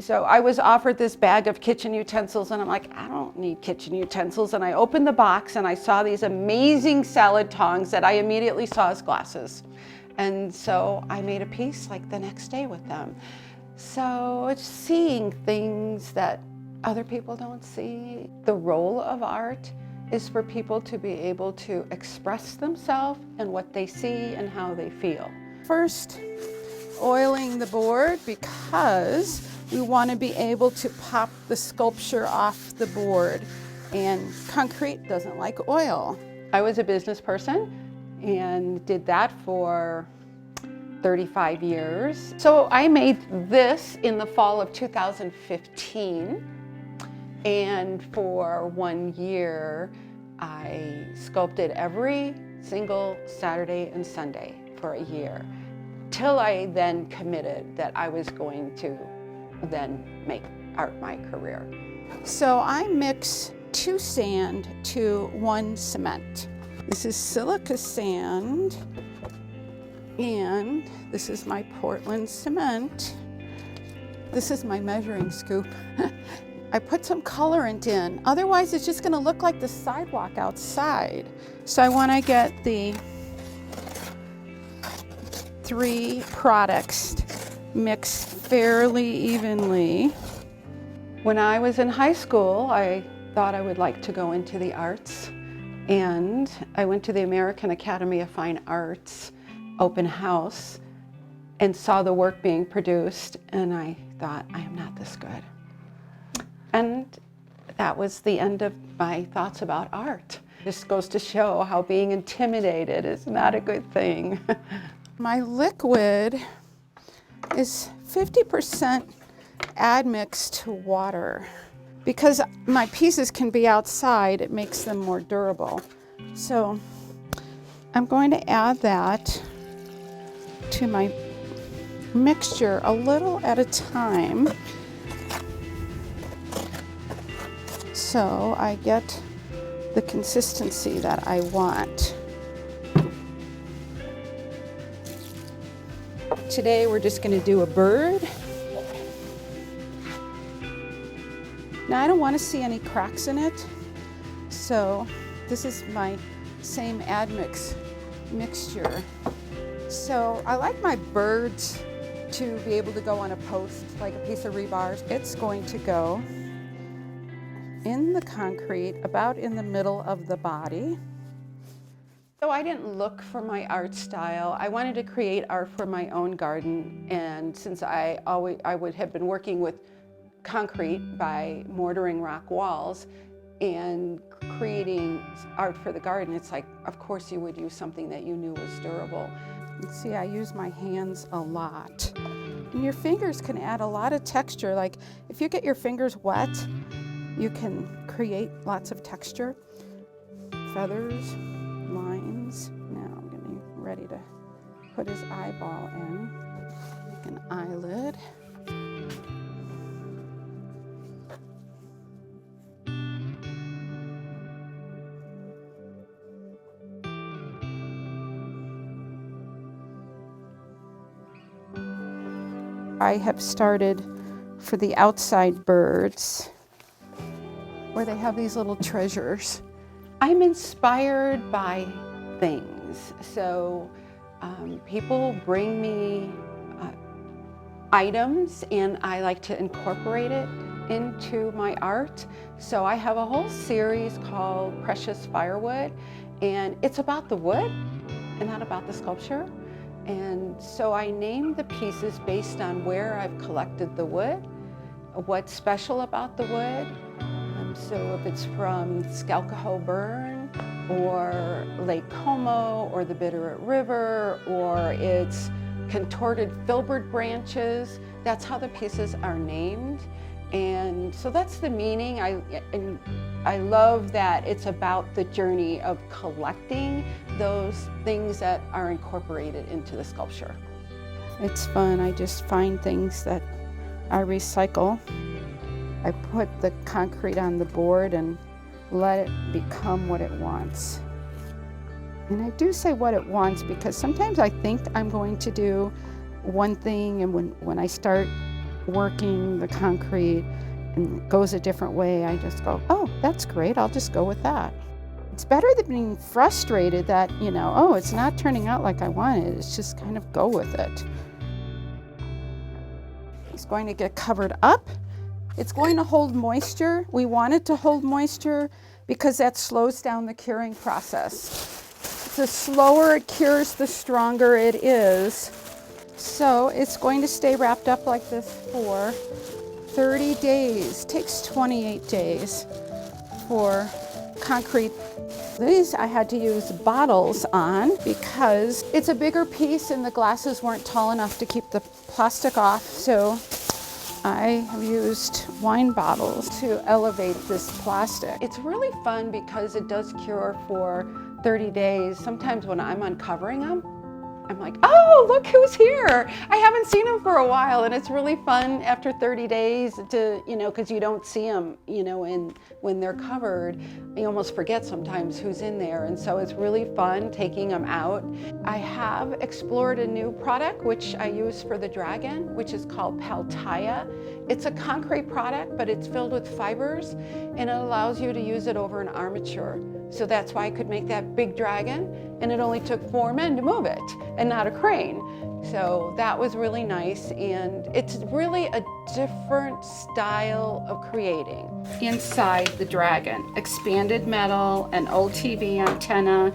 So I was offered this bag of kitchen utensils and I'm like, I don't need kitchen utensils. And I opened the box and I saw these amazing salad tongs that I immediately saw as glasses. And so I made a piece like the next day with them. So it's seeing things that other people don't see. The role of art is for people to be able to express themselves and what they see and how they feel. First, oiling the board because we want to be able to pop the sculpture off the board, and concrete doesn't like oil. I was a business person and did that for 35 years. So I made this in the fall of 2015, and for 1 year I sculpted every single Saturday and Sunday for a year, till I then committed that I was going to then make art my career. So I mix 2 sand to 1 cement. This is silica sand, and this is my Portland cement. This is my measuring scoop. I put some colorant in, otherwise it's just gonna look like the sidewalk outside. So I wanna get the 3 products mixed fairly evenly. When I was in high school, I thought I would like to go into the arts, and I went to the American Academy of Fine Arts open house and saw the work being produced, and I thought, I am not this good. And that was the end of my thoughts about art. This goes to show how being intimidated is not a good thing. My liquid is 50% admixed to water. Because my pieces can be outside, it makes them more durable. So I'm going to add that to my mixture a little at a time, so I get the consistency that I want. Today we're just going to do a bird. Now I don't want to see any cracks in it, so this is my same admix mixture. So I like my birds to be able to go on a post, like a piece of rebar. It's going to go in the concrete, about in the middle of the body. So I didn't look for my art style. I wanted to create art for my own garden, and since I would have been working with concrete by mortaring rock walls and creating art for the garden, it's like, of course you would use something that you knew was durable. And see, I use my hands a lot. And your fingers can add a lot of texture. Like if you get your fingers wet, you can create lots of texture. Feathers, lines. Now I'm getting ready to put his eyeball in. Make an eyelid. I have started for the outside birds, where they have these little treasures. I'm inspired by things. So people bring me items and I like to incorporate it into my art. So I have a whole series called Precious Firewood, and it's about the wood and not about the sculpture. And so I named the pieces based on where I've collected the wood, what's special about the wood. So if it's from Skalkaho Burn or Lake Como or the Bitterroot River, or it's contorted filbert branches, that's how the pieces are named. And so that's the meaning. I love that it's about the journey of collecting those things that are incorporated into the sculpture. It's fun. I just find things that I recycle. I put the concrete on the board and let it become what it wants. And I do say what it wants because sometimes I think I'm going to do one thing, and when I start working the concrete and it goes a different way, I just go, oh, that's great, I'll just go with that. It's better than being frustrated that, oh, it's not turning out like I wanted. It's just kind of go with it. It's going to get covered up. It's going to hold moisture. We want it to hold moisture because that slows down the curing process. The slower it cures, the stronger it is. So it's going to stay wrapped up like this for 30 days. It takes 28 days for concrete. These I had to use bottles on because it's a bigger piece and the glasses weren't tall enough to keep the plastic off. So I have used wine bottles to elevate this plastic. It's really fun because it does cure for 30 days. Sometimes when I'm uncovering them, I'm like, oh, look who's here. I haven't seen them for a while. And it's really fun after 30 days to, because you don't see them, when they're covered. You almost forget sometimes who's in there. And so it's really fun taking them out. I have explored a new product, which I use for the dragon, which is called Peltaya. It's a concrete product, but it's filled with fibers and it allows you to use it over an armature. So that's why I could make that big dragon, and it only took 4 men to move it and not a crane. So that was really nice, and it's really a different style of creating. Inside the dragon, expanded metal, an old TV antenna,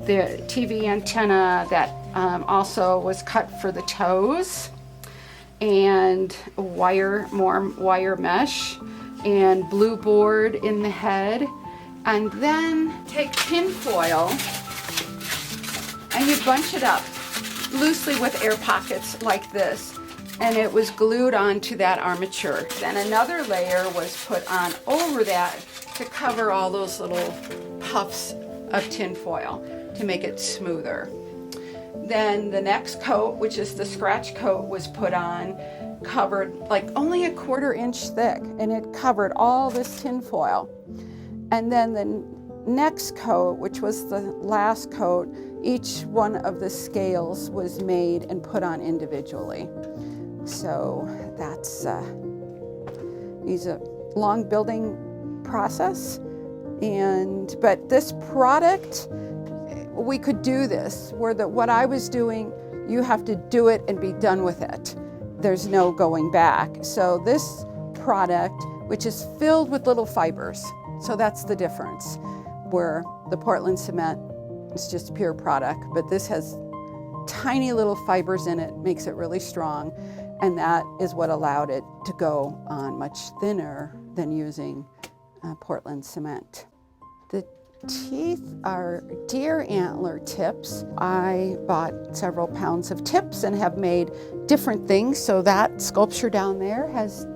the TV antenna that also was cut for the toes, and more wire mesh, and blue board in the head. And then take tin foil and you bunch it up loosely with air pockets like this, and it was glued onto that armature. Then another layer was put on over that to cover all those little puffs of tin foil to make it smoother. Then the next coat, which is the scratch coat, was put on, covered like only a 1/4 inch thick, and it covered all this tin foil. And then the next coat, which was the last coat, each one of the scales was made and put on individually. So that's it's a long building process. But this product, we could do this. What I was doing, you have to do it and be done with it. There's no going back. So this product, which is filled with little fibers, so that's the difference, where the Portland cement is just pure product, but this has tiny little fibers in it, makes it really strong, and that is what allowed it to go on much thinner than using Portland cement. The teeth are deer antler tips. I bought several pounds of tips and have made different things, so that sculpture down there has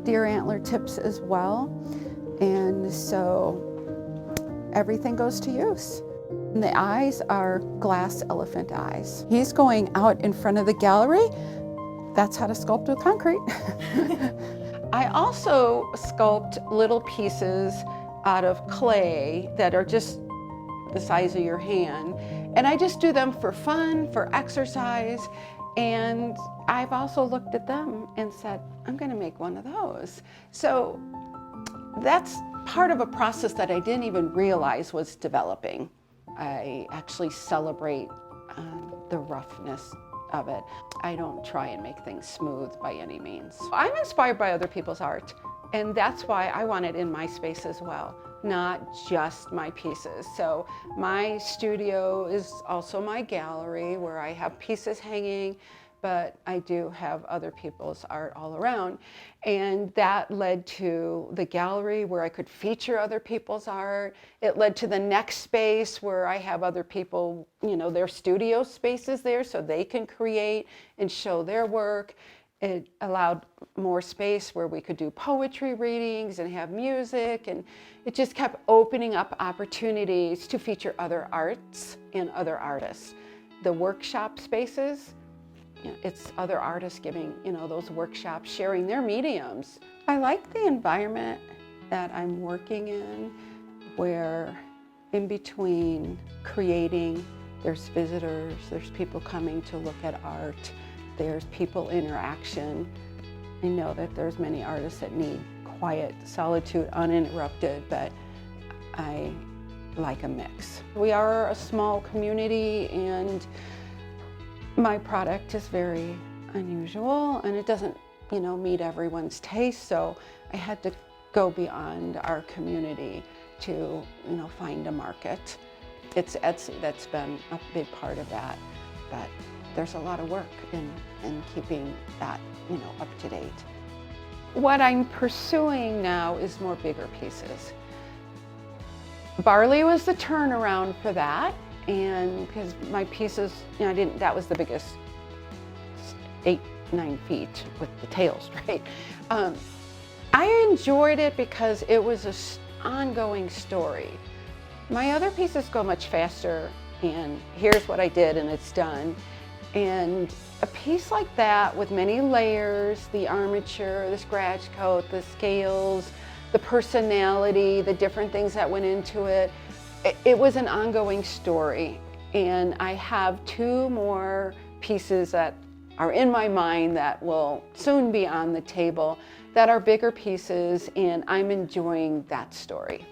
deer antler tips as well. And so everything goes to use. And the eyes are glass elephant eyes. He's going out in front of the gallery. That's how to sculpt with concrete. I also sculpt little pieces out of clay that are just the size of your hand. And I just do them for fun, for exercise. And I've also looked at them and said, I'm going to make one of those. So that's part of a process that I didn't even realize was developing. I actually celebrate the roughness of it. I don't try and make things smooth by any means. I'm inspired by other people's art, and that's why I want it in my space as well, not just my pieces. So my studio is also my gallery where I have pieces hanging, but I do have other people's art all around. And that led to the gallery where I could feature other people's art. It led to the next space where I have other people, their studio spaces there so they can create and show their work. It allowed more space where we could do poetry readings and have music, and it just kept opening up opportunities to feature other arts and other artists. The workshop spaces, it's other artists giving, those workshops, sharing their mediums. I like the environment that I'm working in, where in between creating, there's visitors, there's people coming to look at art, there's people interaction, I know that there's many artists that need quiet, solitude, uninterrupted, but I like a mix. We are a small community and my product is very unusual and it doesn't, meet everyone's taste, so I had to go beyond our community to, find a market. It's Etsy that's been a big part of that, but there's a lot of work in keeping that, up to date. What I'm pursuing now is more bigger pieces. Barley was the turnaround for that, and because my pieces, that was the biggest, 8-9 feet with the tail straight. I enjoyed it because it was an ongoing story. My other pieces go much faster, and here's what I did and it's done. And a piece like that with many layers, the armature, the scratch coat, the scales, the personality, the different things that went into it, it was an ongoing story. And I have 2 more pieces that are in my mind that will soon be on the table that are bigger pieces, and I'm enjoying that story.